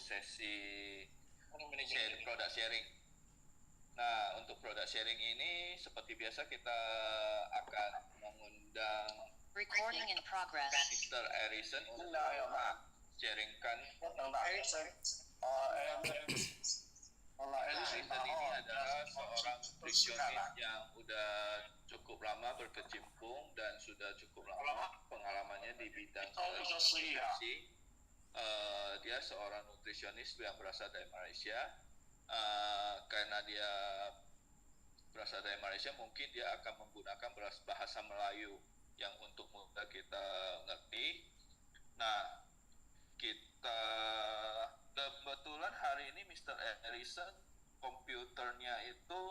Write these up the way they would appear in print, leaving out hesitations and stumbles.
sesi product sharing. Nah, untuk product sharing ini seperti biasa kita akan mengundang Recording in progress. Mr. Harrison untuk sharingkan. Harrison ini adalah seorang nutrisionis yang udah cukup lama berkecimpung dan sudah cukup lama pengalamannya di bidang nutrisi. Dia seorang nutrisionis yang berasal dari Malaysia. Karena dia berasal dari Malaysia, mungkin dia akan menggunakan bahasa Melayu yang untuk mudah kita ngerti. Nah, kita kebetulan hari ini Mr. Harrison komputernya itu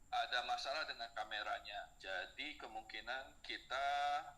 ada masalah dengan kameranya. Jadi kemungkinan kita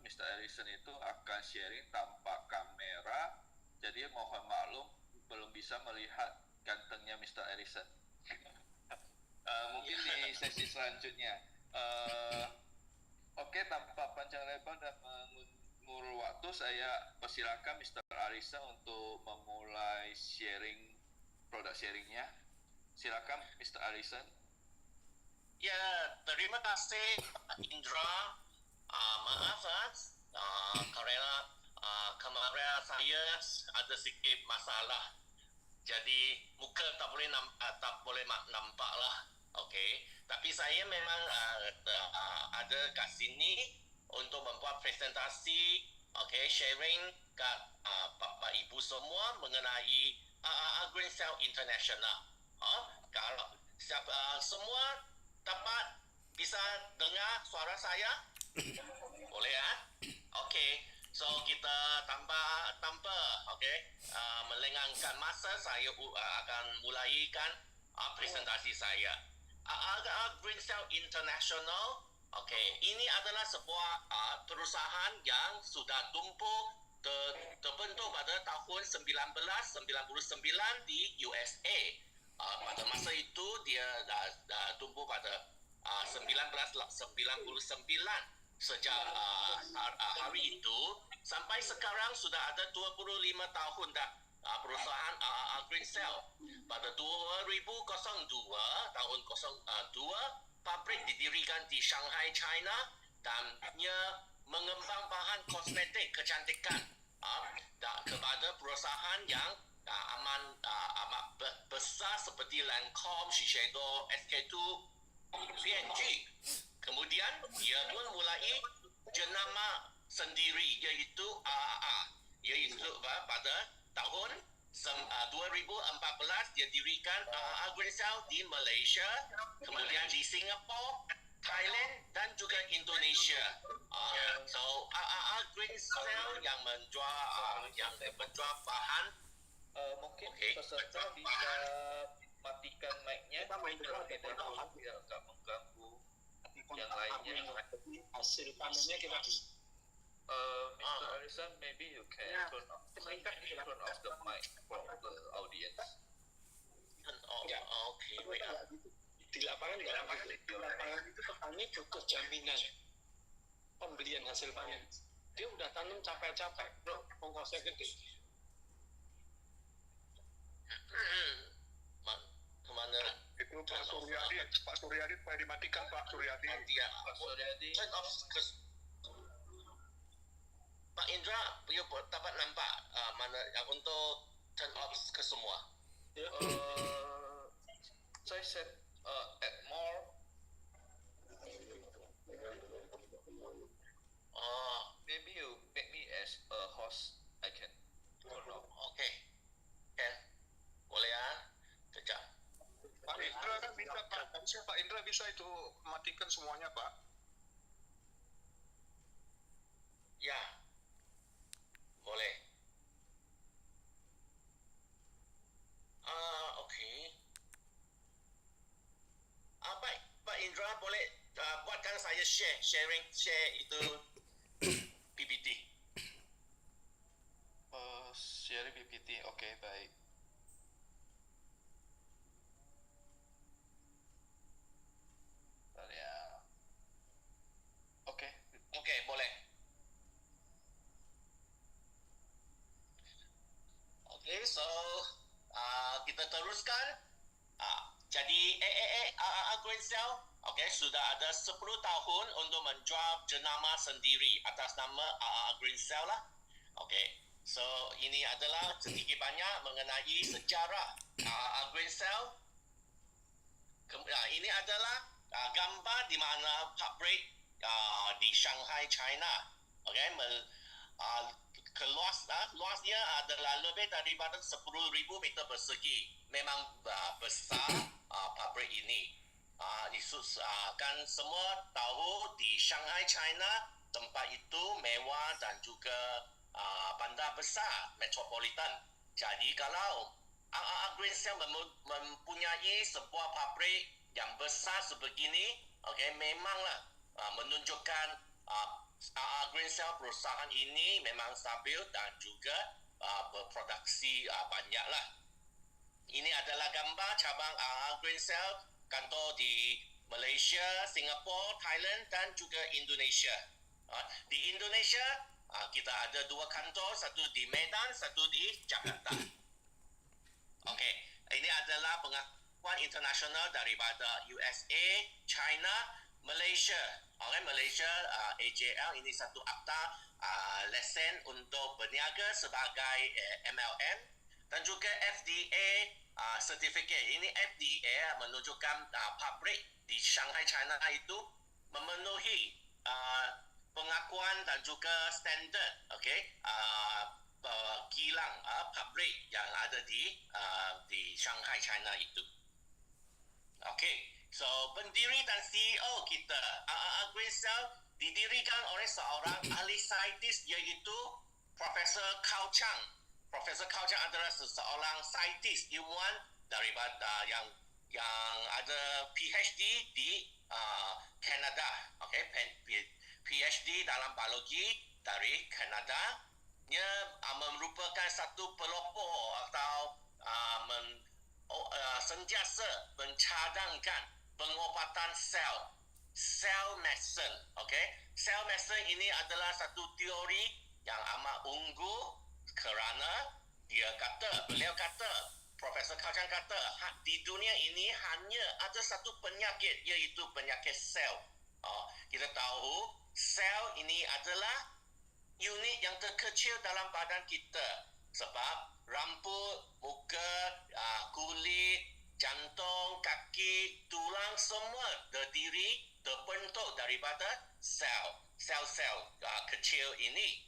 Mr. Harrison itu akan sharing tanpa kamera. Jadi mohon maklum belum bisa melihat gantengnya Mr. Harrison. Mungkin di sesi selanjutnya. Oke, tanpa panjang lebar dan mengulur waktu, saya persilakan Mr. Harrison untuk memulai sharing produk sharingnya. Silakan Mr. Harrison. Ya, terima kasih Pak Indra. Maaf karena kamera saya ada sedikit masalah. Jadi muka tak boleh nampak lah. Okey, tapi saya memang ada kat sini untuk membuat presentasi, sharing kat Bapak Ibu semua mengenai Green Cell International. Kalau semua dapat bisa dengar suara saya? Boleh Okey. So kita tanpa melengahkan masa, saya akan mulaikan presentasi saya. Green Cell International, ini adalah sebuah perusahaan yang sudah terbentuk pada tahun 1999 di USA. Pada masa itu dia tumbuh pada 1999. Sejak hari itu sampai sekarang sudah ada 25 tahun dah perusahaan Green Cell. Pada 2002 tahun 02 pabrik didirikan di Shanghai, China dan mengembang bahan kosmetik kecantikan kepada perusahaan yang amat besar seperti Lancome, Shiseido, SK2, P&G. Kemudian dia pun mulai jenama sendiri iaitu iaitu pada tahun 2014 dia dirikan Green Cell di Malaysia, kemudian di Singapura, Thailand dan juga Indonesia. So Green Cell yang menjual bahan. Mungkin peserta bisa matikan mic-nya terlebih dahulu biar tak mengganggu yang lainnya. Hasil panennya kita Mr. Harrison, maybe you can turn off the mic for the audience. Okay, wait. Di lapangan itu petani butuh jaminan pembelian hasil panen. Dia udah tanam capek-capek, bro, ongkosnya gede. Kemana? Itu Pak Suryadi supaya dimatikan Pak Suryadi. Ya, Pak Suryadi. Turn off. Pak Indra, you dapat nampak mana yang untuk turn off ke semua? Saya set add more. Maybe you make me as a host. I can turn off. Okay. Boleh Sekejap. Pak Indra kan bisa Pak Indra bisa itu matikan semuanya Pak. Ya. Boleh. Okey. Pak Indra boleh buatkan saya share itu PPT. Share PPT. Okey, baik. Ya. Okey, boleh. Okay, so kita teruskan. Jadi Green Cell sudah ada 10 tahun untuk menjual jenama sendiri atas nama Green Cell lah. So ini adalah sedikit banyak mengenai sejarah Green Cell. Ini adalah gambar di mana pabrik di Shanghai, China. Luasnya adalah lebih daripada 10,000 meter persegi. Memang besar pabrik ini. Kan semua tahu di Shanghai, China, tempat itu mewah dan juga bandar besar, metropolitan. Jadi kalau Green Cell mempunyai sebuah pabrik yang besar sebegini, memanglah menunjukkan Green Cell perusahaan ini memang stabil dan juga berproduksi banyaklah. Ini adalah gambar cabang Green Cell, kantor di Malaysia, Singapura, Thailand dan juga Indonesia. Di Indonesia, kita ada 2 kantor, satu di Medan, satu di Jakarta. Ini adalah pengakuan internasional daripada USA, China, Malaysia. Malaysia, AJL ini satu akta lesen untuk berniaga sebagai MLM dan juga FDA certificate. Ini FDA menunjukkan pabrik di Shanghai, China itu memenuhi pengakuan dan juga standard kilang pabrik yang ada di Shanghai, China itu. So pendiri dan CEO kita Green Cell didirikan oleh seorang ahli saintis iaitu Profesor Cao Chang. Profesor Cao Chang adalah seorang saintis ilmuwan daripada yang ada PhD di Kanada. PhD dalam biologi dari Kanada. Ia merupakan satu pelopor atau sentiasa mencadangkan pengobatan sel medicine. Sel medicine ini adalah satu teori yang amat unggul kerana beliau kata, Profesor Cao Chang kata, di dunia ini hanya ada satu penyakit iaitu penyakit sel. Kita tahu sel ini adalah unit yang terkecil dalam badan kita sebab rambut, muka, kulit, jantung, kaki, tulang semua terbentuk daripada sel-sel kecil ini.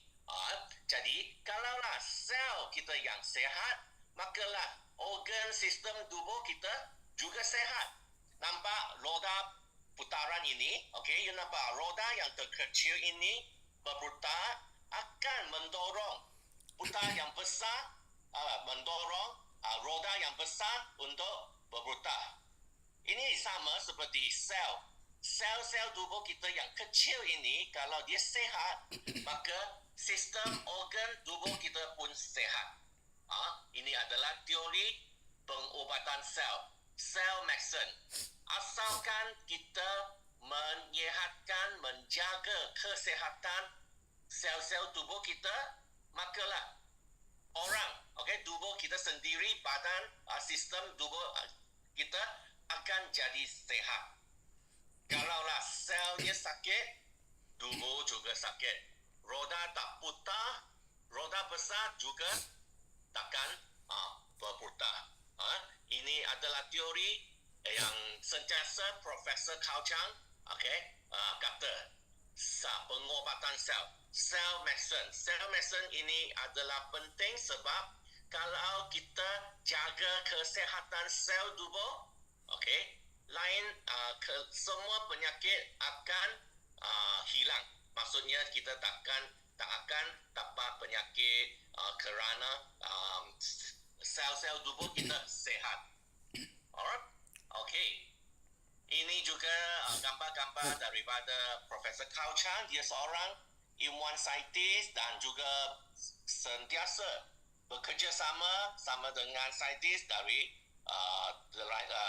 Jadi kalaulah sel kita yang sehat, makalah organ sistem tubuh kita juga sehat. Nampak roda putaran ini? You nampak roda yang terkecil ini berputar akan mendorong putar yang besar, mendorong roda yang besar untuk berputar. Ini sama seperti sel-sel tubuh kita yang kecil ini, kalau dia sehat, maka sistem organ tubuh kita pun sehat. Ini adalah teori pengobatan sel medicine. Asalkan kita menyihatkan, menjaga kesehatan sel-sel tubuh kita, makalah orang, tubuh kita sendiri, badan, sistem tubuh kita akan jadi sehat. Kalaulah selnya sakit, tubuh juga sakit. Roda tak putar, roda besar juga takkan berputar. Ini adalah teori yang sentiasa Profesor Cao Chang kata. Pengobatan sel medicine. Sel medicine ini adalah penting sebab kalau kita jaga kesehatan sel tubuh, semua penyakit akan hilang. Maksudnya kita tak akan dapat penyakit kerana sel-sel tubuh kita sehat. Alright? Ini juga gambar-gambar daripada Profesor Cao Chang. Dia seorang ilmuwan saintis dan juga sentiasa bekerjasama dengan saintis dari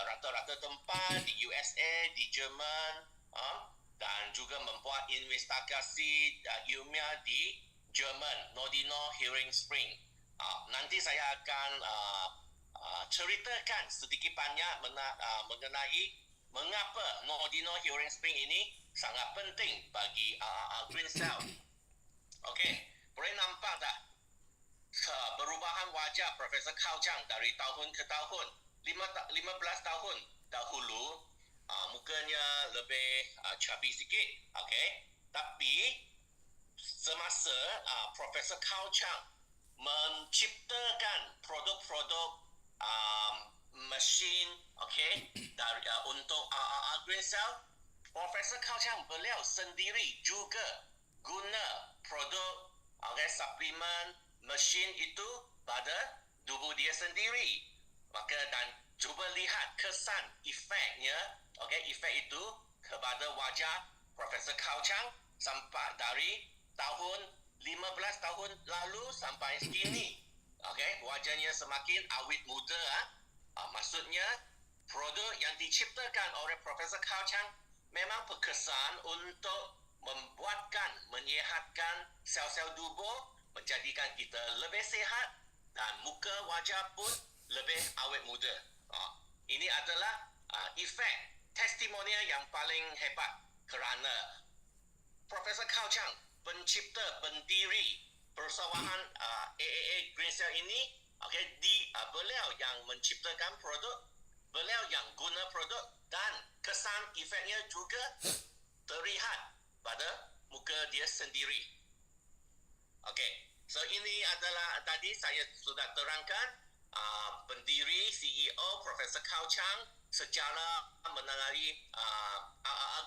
rata-rata tempat di USA, di Jerman, dan juga membuat investigasi ilmiah di Jerman, Nordino Hearing Spring. Nanti saya akan ceritakan sedikit banyak mengenai mengapa Nodino Hearing Spring ini sangat penting bagi green cell. Okey, boleh nampak tak perubahan wajah Profesor Cao Chang dari tahun ke tahun? 15 tahun dahulu mukanya lebih chubby sikit, okey. Tapi semasa Profesor Cao Chang menciptakan produk-produk mesin, okey, dari untuk green cell, Profesor Cao Chang beliau sendiri juga guna produk, okey, suplemen mesin itu pada tubuh dia sendiri. Maka dan cuba lihat kesan efeknya, okey, efek itu kepada wajah Profesor Cao Chang sampai dari tahun 15 tahun lalu sampai kini. Okey, wajahnya semakin awet muda. Maksudnya produk yang diciptakan oleh Profesor Cao Chang memang berkesan untuk menyihatkan sel-sel tubuh, menjadikan kita lebih sihat dan muka wajah pun lebih awet muda. Ini adalah efek testimonial yang paling hebat kerana Profesor Cao Chang, pencipta pendiri perusahaan AAA Green Cell ini, okay, beliau yang menciptakan produk, beliau yang guna produk dan kesan efeknya juga terlihat pada muka dia sendiri. Okey, so ini adalah tadi saya sudah terangkan pendiri CEO Profesor Cao Chang secara mengenai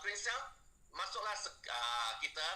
Green Cell. Masuklah kita